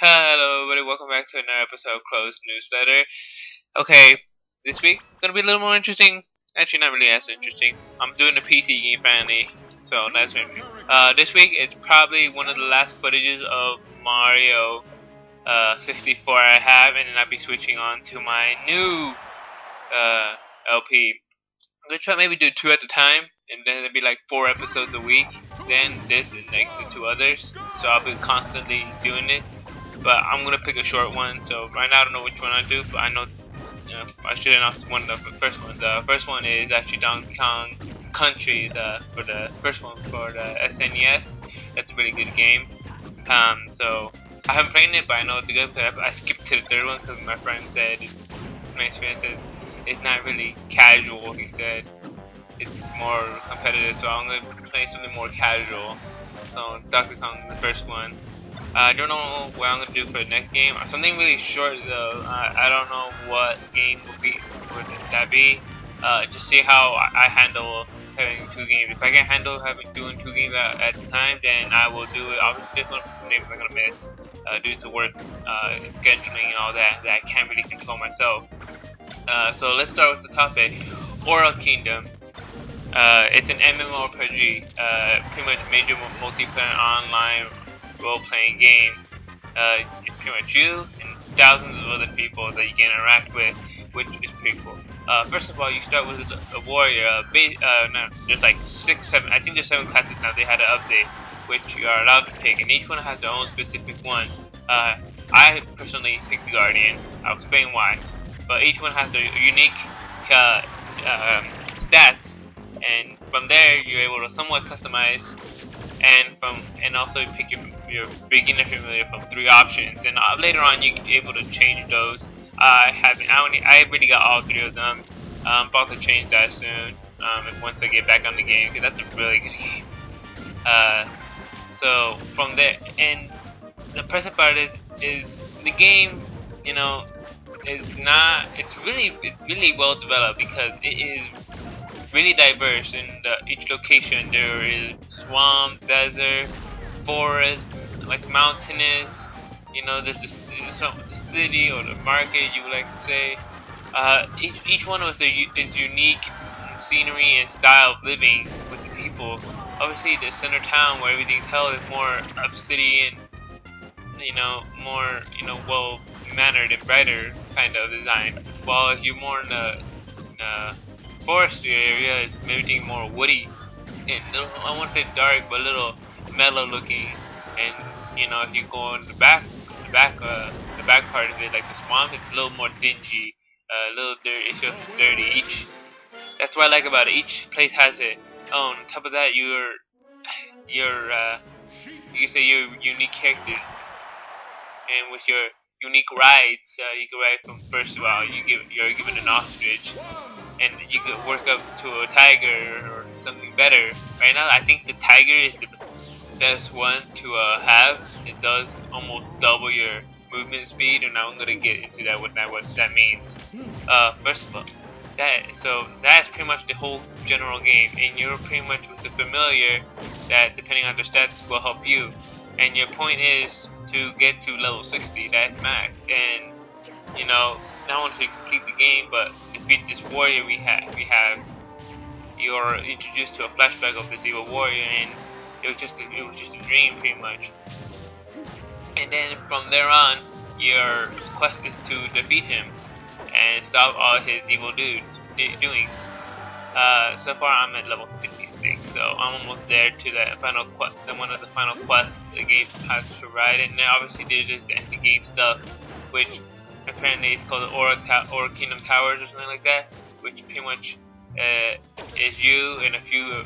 Hello everybody, welcome back to another episode of Closed Newsletter. Okay, this week gonna be a little more interesting. Actually, not really as interesting. I'm doing a PC game finally, so that's interesting. This week it's probably one of the last footages of Mario 64 I have, and then I'll be switching on to my new LP. I'm gonna try maybe do 2 at a time, and then it'll be like 4 episodes a week. Then this and like the 2 others. So I'll be constantly doing it. But I'm gonna pick a short one. So right now I don't know which one I do, but I know I should announce one of the first one. The first one is actually Donkey Kong Country, for the first one for the SNES. That's a really good game. So I haven't played it, but I know it's good. But I skipped to the third one because my friend said my experience said it's not really casual. He said it's more competitive, so I'm gonna play something more casual. So Donkey Kong, the first one. I don't know what I'm gonna do for the next game. Something really short though. I don't know what game would that be. Just see how I handle having 2 games. If I can handle doing 2 games at the time, then I will do it. Obviously, there's some names I'm gonna miss due to work, scheduling, and all that I can't really control myself. So let's start with the topic. Oral Kingdom. It's an MMORPG, pretty much major multiplayer online role-playing game. It's pretty much you and thousands of other people that you can interact with, which is pretty cool. First of all, you start with a warrior. There's like 6, 7. I think there's 7 classes now. They had an update, which you are allowed to pick, and each one has their own specific one. I personally picked the Guardian. I'll explain why. But each one has their unique stats, and from there you're able to somewhat customize. And also you pick your beginner familiar from 3 options, and later on you're able to change those. I already got all 3 of them. I'm about to change that soon. Once I get back on the game, because that's a really good game. So from there, and the present part is the game, it's really well developed because it is really diverse. In each location there is swamp, desert, forest, like mountainous. There's the city or the market, you would like to say. Each one of is unique scenery and style of living with the people. Obviously, the center town where everything's held is more up city and more well mannered and brighter kind of design. While if you're more in the forestry area, everything more woody and I want to say dark, but a little mellow looking. And if you go in the back part of it, like the swamp, it's a little more dingy, a little dirty. It's just dirty. That's what I like about it. Each place has it. Oh, on top of that, you can say your unique characters, and with your unique rides, you can ride from first of all, you're given an ostrich, and you could work up to a tiger or something better. Right now, I think the tiger is the best one to have. It does almost double your movement speed, and I'm gonna get into that what that means. First of all, that's pretty much the whole general game, and you're pretty much with the familiar that, depending on their stats, will help you. And your point is to get to level 60. That's max, and not only to complete the game, but defeat this warrior we have. You're introduced to a flashback of this evil warrior, and it was just a dream, pretty much. And then from there on, your quest is to defeat him and stop all his evil doings. So far, I'm at level 56, so I'm almost there to that final quest, one of the final quests the game has to ride. And then obviously there's the end game stuff, which apparently it's called the Oral Kingdom Towers or something like that, which pretty much is you and a few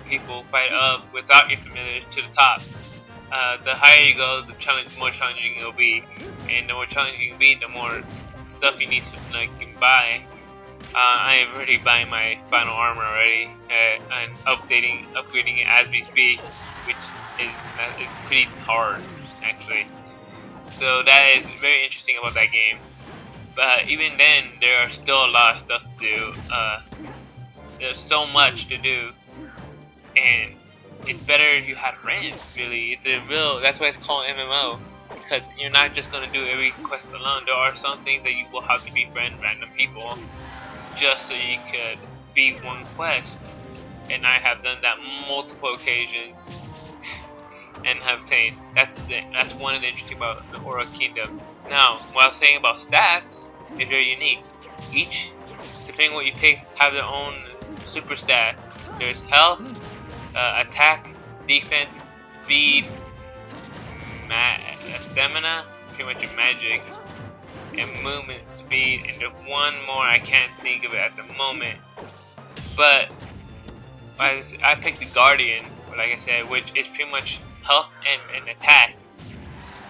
people fight up without your familiars to the top. The higher you go, the more challenging it'll be, and the more challenging you be, the more stuff you need to buy. I am already buying my final armor already, and upgrading it as we speak, which is pretty hard actually. So that is very interesting about that game. But even then, there are still a lot of stuff to do. There's so much to do, and it's better if you have friends. Really, that's why it's called MMO. because you're not just gonna do every quest alone. There are some things that you will have to befriend random people just so you could beat one quest, and I have done that multiple occasions and have obtained. That's one of the interesting about the Aura Kingdom. Now, what I was saying about stats is very unique. Each, depending on what you pick, have their own super stat. There's health, attack, defense, speed, stamina, pretty much a magic, and movement speed, and there's one more I can't think of it at the moment. But I picked the Guardian, like I said, which is pretty much health and attack.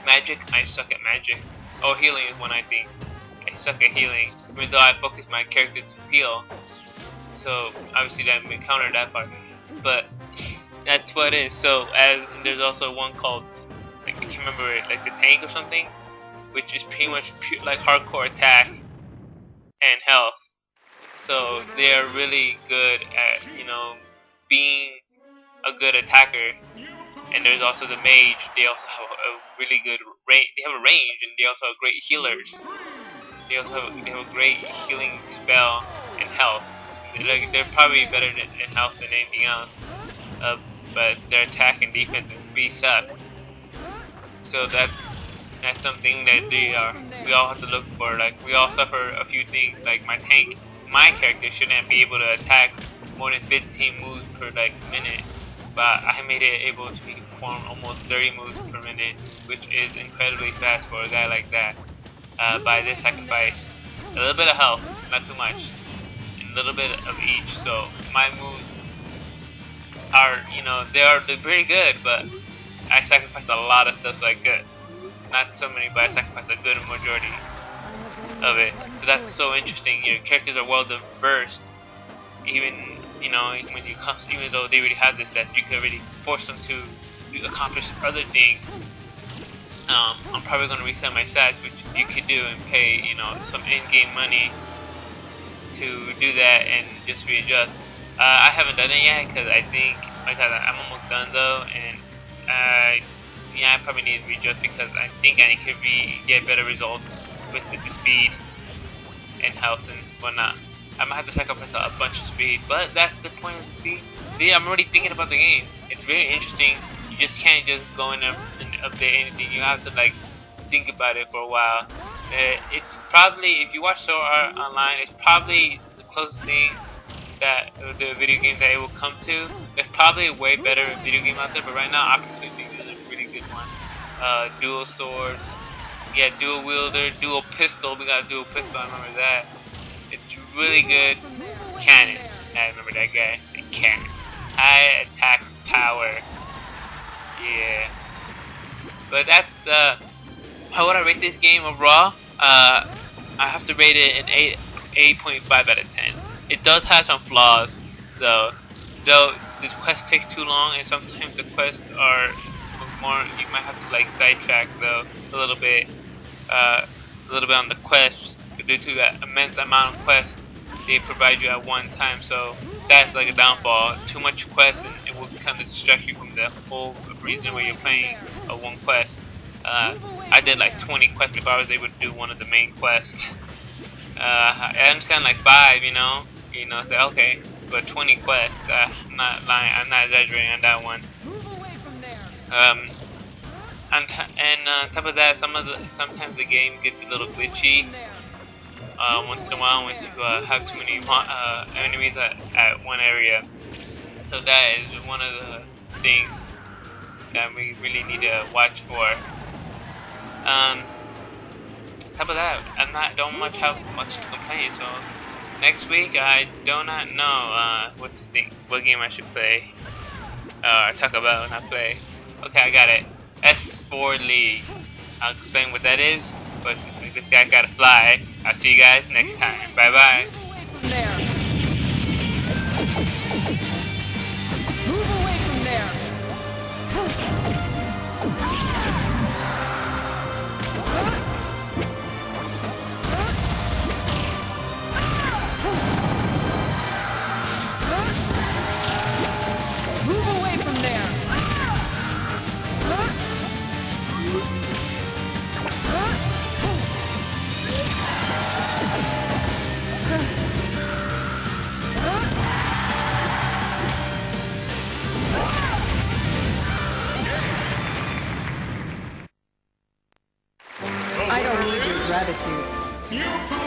Magic, I suck at magic. Oh, healing is one I think. I suck at healing, even though I focus my character to heal. So obviously that may counter that part. But that's what it is. So there's also one called, like, I can't remember it, like the tank or something, which is pretty much like hardcore attack and health. So they are really good at, you know, being a good attacker. And there's also the mage. They also have a really good range. They have a range, and they also have great healers. They also have a great healing spell and health. They're probably better in health than anything else. But their attack and defense and speed suck. So that's something that we all have to look for. Like, we all suffer a few things. Like my character shouldn't be able to attack more than 15 moves per like minute, but I made it able to perform almost 30 moves per minute, which is incredibly fast for a guy like that. By this sacrifice a little bit of health, not too much, and a little bit of each. So my moves are, you know, they're pretty good, but I sacrificed a lot of stuff so I could. Not so many, but I sacrificed a good majority of it. So that's so interesting. Your characters are well diverse. Even, you know, even though they already have this, that you could really force them to accomplish other things. I'm probably going to reset my stats, which you could do and pay, you know, some in-game money to do that and just readjust. I haven't done it yet because I think, because I'm almost done though, and yeah, I probably need to readjust because I think I could get better results with the speed and health and whatnot. I might have to sacrifice a bunch of speed, but that's the point. See, I'm already thinking about the game. It's very interesting. You just can't just go in and update anything. You have to like think about it for a while. It's probably, if you watch Sword Art Online, it's probably the closest thing that the video game that it will come to. There's probably a way better video game out there, but right now I personally think this is a really good one. Dual swords, yeah, dual wielder, dual pistol. We got a dual pistol. I remember that. It's really good. Cannon. I remember that guy. The cannon. High attack power. Yeah. But that's how would I rate this game overall? I have to rate it an 8.5 out of 10. It does have some flaws, though. Though the quests take too long, and sometimes the quests are more. You might have to like sidetrack though a little bit on the quest due to that immense amount of quests they provide you at one time. So that's like a downfall. Too much quests, and it will kind of distract you from the whole reason why you're playing one quest. I did like 20 quests before I was able to do one of the main quests. I understand like 5, you know, say okay, but 20 quests. I'm not lying. I'm not exaggerating on that one. And on top of that, sometimes the game gets a little glitchy. Once in a while, when you have too many enemies at one area. So that is one of the things that we really need to watch for. Top of that, don't have much to complain. So next week, I do not know what to think, what game I should play, or talk about when I play. Okay, I got it. S4 League. I'll explain what that is, but this guy gotta fly. I'll see you guys next time. Bye bye. Move away from there. Move away from there. You